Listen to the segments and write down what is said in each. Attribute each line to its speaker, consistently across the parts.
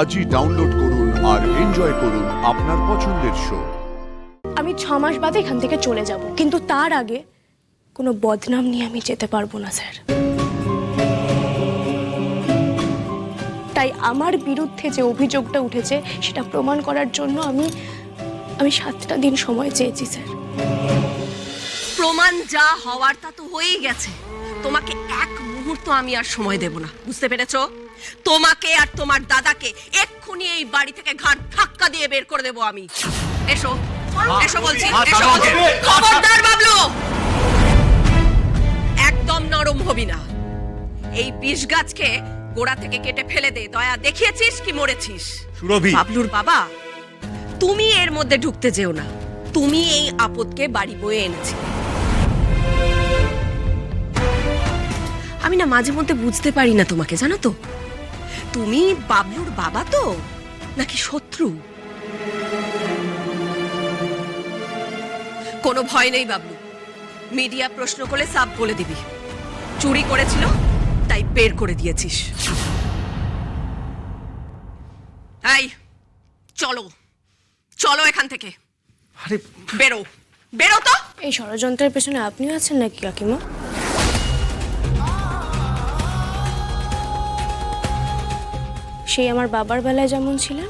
Speaker 1: আজই ডাউনলোড করুন আর এনজয় করুন আপনার পছন্দের শো।
Speaker 2: আমি 6 মাস বাদে এখান থেকে চলে যাব, কিন্তু তার আগে কোনো বদনাম নিয়ে আমি যেতে পারবো না স্যার। তাই আমার বিরুদ্ধে যে অভিযোগটা উঠেছে সেটা প্রমাণ করার জন্য আমি 7টা দিন সময় চেয়েছি স্যার।
Speaker 3: প্রমাণ যা হওয়ার তা তো হয়েই গেছে। তোমাকে এক মুহূর্ত আমি আর সময় দেব না, বুঝতে পেরেছো? তোমাকে আর তোমার দাদাকে এক্ষুনি এই বাড়ি থেকে ঘাট ধাক্কা দিয়ে বের করে দেব আমি। এসো এসো বলছি, এসো বলছি। খবরদার বাবলু, একদম নরম হবি না। এই বিষ গাছকে গোড়া থেকে কেটে ফেলে দে। দয়া দেখিয়েছিস কি মরেছিস?
Speaker 4: সুরভি,
Speaker 3: বাবলুর বাবা, তুমি এর মধ্যে ঢুকতে যেও না। তুমি এই আপদকে বাড়ি বয়ে এনেছি। আমি না মাঝে মধ্যে বুঝতে পারি না তোমাকে, জানো তো? তুমি বাবলুর বাবা তো নাকি শত্রু? কোনো ভয় নেই বাবলু, মিডিয়া প্রশ্ন করলে সব বলে দিবি। চুরি করেছিল তাই বের করে দিয়েছিস। এই চলো চলো এখান থেকে,
Speaker 4: আরে
Speaker 3: বেরো বেরো তো।
Speaker 2: এই ষড়যন্ত্রের পেছনে আপনিও আছেন নাকি কাকিমা? সেই আমার বাবার বেলায় যেমন ছিলেন।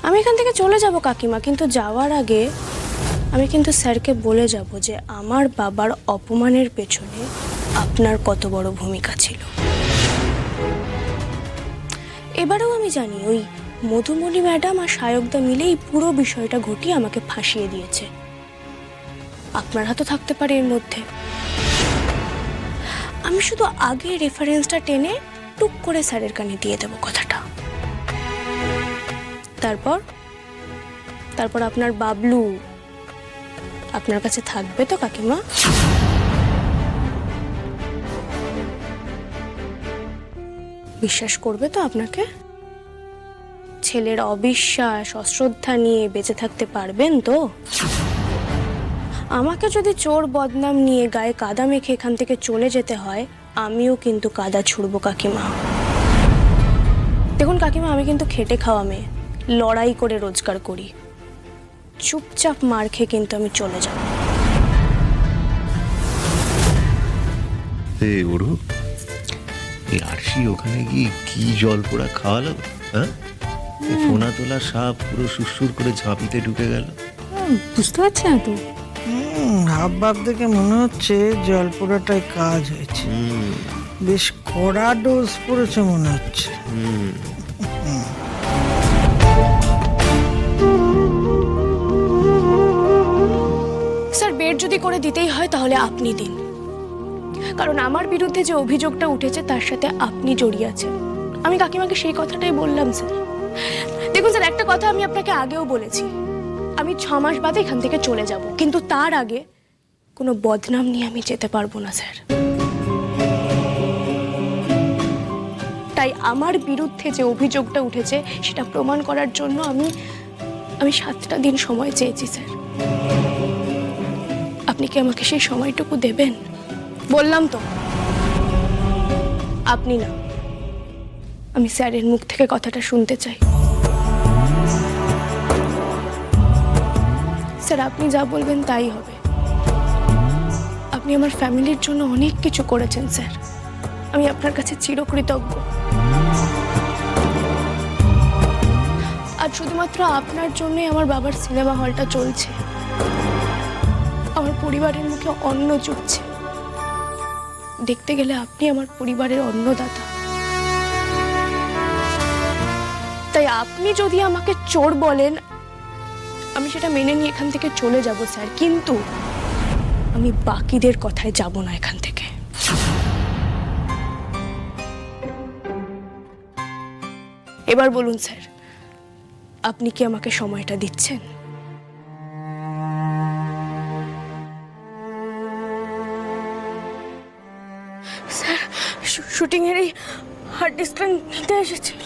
Speaker 2: আমি এখান থেকে চলে যাব কাকিমা, কিন্তু যাওয়ার আগে আমি কিন্তু স্যারকে বলে যাব যে আমার বাবার অপমানের পেছনে আপনার কত বড় ভূমিকা ছিল। এবারেও আমি জানি ওই মধুমণি ম্যাডাম আর সায়কদা মিলে এই পুরো বিষয়টা ঘটিয়ে আমাকে ফাঁসিয়ে দিয়েছে। আপনার হাতও থাকতে পারে এর মধ্যে। আমি শুধু আগে রেফারেন্সটা টেনে টুক করে স্যারের কানে দিয়ে দেব কথাটা। তারপর আপনার বাবলু আপনার কাছে থাকবে তো কাকিমা? বিশ্বাস করবে তো আপনাকে? ছেলের অবিশ্বাস অশ্রদ্ধা নিয়ে বেঁচে থাকতে পারবেন তো? আমাকে যদি চোর বদনাম নিয়ে গায়ে কাদা মেখে এখান থেকে চলে যেতে হয়, আমিও কিন্তু কাদা ছুড়বো কাকিমা। দেখুন কাকিমা, আমি কিন্তু খেটে খাওয়া মেয়ে, লড়াই করে রোজগার করি। চুপচাপ মার খেয়ে কিন্তু আমি চলে যাব।
Speaker 4: ওরু, এই আরশি ওখানে গিয়ে কি জল পোড়া খাওয়ালো? হ্যাঁ, ফোনা তোলা সাপ পুরো সুরসুর করে ঝাঁপিতে ঢুকে গেল।
Speaker 5: বুঝতে পারছি না তো।
Speaker 6: হাব ভাব দেখে মনে হচ্ছে জল পোড়াটাই কাজ হয়েছে। বেশ কড়া ডোজ পড়েছে মনে হচ্ছে।
Speaker 2: স্যার, বেড যদি করে দিতেই হয় তাহলে আপনি দিন, কারণ আমার বিরুদ্ধে যে অভিযোগটা উঠেছে তার সাথে আপনি জড়িয়ে আছেন। আমি কাকিমাকে সেই কথাটাই বললাম স্যার। দেখুন স্যার, একটা কথা আমি আপনাকে আগেও বলেছি, আমি 6 মাস বাদে এখান থেকে চলে যাব, কিন্তু তার আগে কোনো বদনাম নিয়ে আমি যেতে পারবো না স্যার। তাই আমার বিরুদ্ধে যে অভিযোগটা উঠেছে সেটা প্রমাণ করার জন্য আমি 7টা দিন সময় চেয়েছি স্যার। আপনি কি আমাকে সেই সময়টুকু দেবেন? বললাম তো, আপনি না, আমি স্যারের মুখ থেকে কথাটা শুনতে চাই। স্যার, আপনি যা বলবেন তাই হবে। আপনি আমার ফ্যামিলির জন্য অনেক কিছু করেছেন স্যার, আমি আপনার কাছে চিরকৃতজ্ঞ। আর শুধুমাত্র আপনার জন্যই আমার বাবার সিনেমা হলটা চলছে, আমার পরিবারের মুখে অন্ন জুটছে। দেখতে গেলে আপনি আমার পরিবারের অন্নদাতা। তাই আপনি যদি আমাকে চোর বলেন, আমি সেটা মেনে নিয়ে এখান থেকে চলে যাব স্যার, কিন্তু আমি বাকিদের কথায় যাব না এখান থেকে। এবার বলুন স্যার, আপনি কি আমাকে সময়টা দিচ্ছেন? স্যার, শুটিংয়ের এই হার্ড ডিস্কটা নিতে এসেছিল,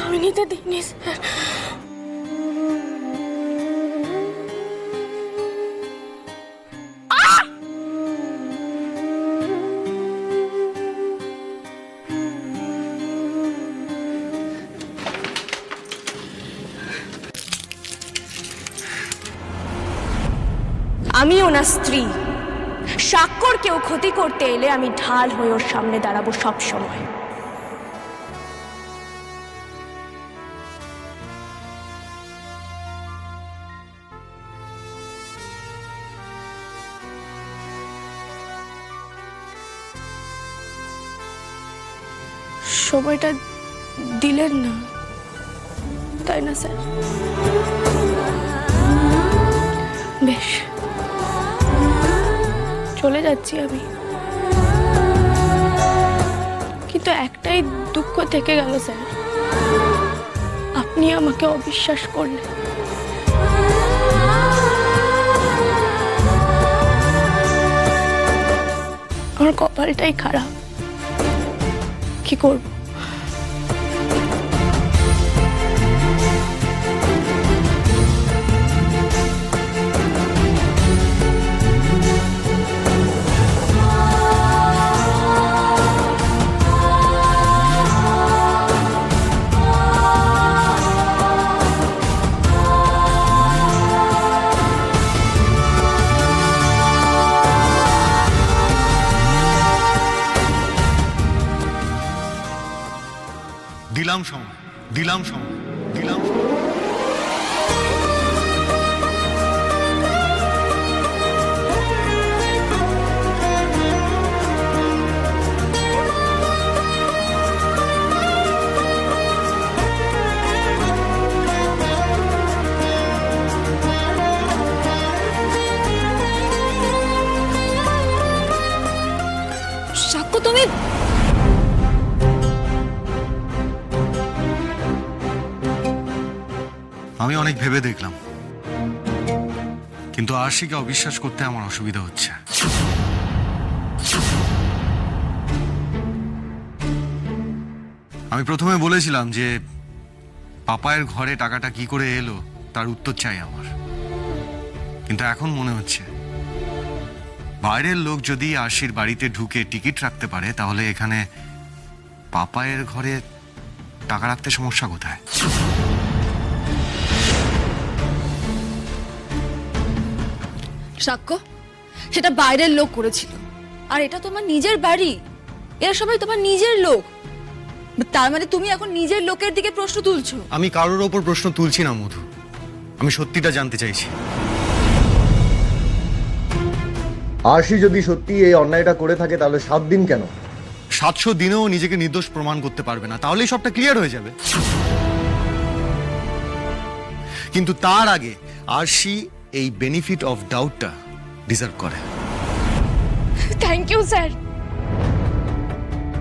Speaker 2: আমি নিতে দিইনি স্যার। আমি ওনার স্ত্রী। স্বাক্ষর কেউ ক্ষতি করতে এলে আমি ঢাল হয়ে ওর সামনে দাঁড়াবো সব সময়। সময়টা দিলেন না, তাই না স্যার? বেশ, চলে যাচ্ছি আমি, কিন্তু একটাই দুঃখ থেকে গেল স্যার, আপনি আমাকে অবিশ্বাস করলেন। আমার কপালটাই খারাপ, কি করব?
Speaker 7: দিলাম সময়, দিলাম সময়, দিলাম সময়।
Speaker 5: সাক্ষ্য তুমি
Speaker 7: আমি অনেক ভেবে দেখলাম, কিন্তু আরশিকে অবিশ্বাস করতে আমার অসুবিধা হচ্ছে। আমি প্রথমে বলেছিলাম যে পাপায়ের ঘরে টাকাটা কি করে এলো তার উত্তর চাই আমার, কিন্তু এখন মনে হচ্ছে বাইরের লোক যদি আরশির বাড়িতে ঢুকে টিকিট রাখতে পারে তাহলে এখানে পাপায়ের ঘরে টাকা রাখতে সমস্যা কোথায়?
Speaker 5: সাক্ষ্য সেটা বাইরের লোক করেছিল, আর এটা তোমার নিজের বাড়ি, এরা সবাই তোমার নিজের লোক। তার মানে তুমি এখন নিজের লোকের দিকে প্রশ্ন তুলছো?
Speaker 7: আমি কারোর ওপর প্রশ্ন তুলছি না মধু, আমি সত্যিটা জানতে চাইছি।
Speaker 4: আরশি যদি সত্যি এই অন্যায়টা করে থাকে তাহলে 7 দিন কেন?
Speaker 7: 700 দিনেও নিজেকে নির্দোষ প্রমাণ করতে পারবে না, তাহলেই সবটা ক্লিয়ার হয়ে যাবে। কিন্তু তার আগে আরশি এই বেনিফিট অফ ডাউটটা ডিজার্ভ করে।
Speaker 2: Thank you sir.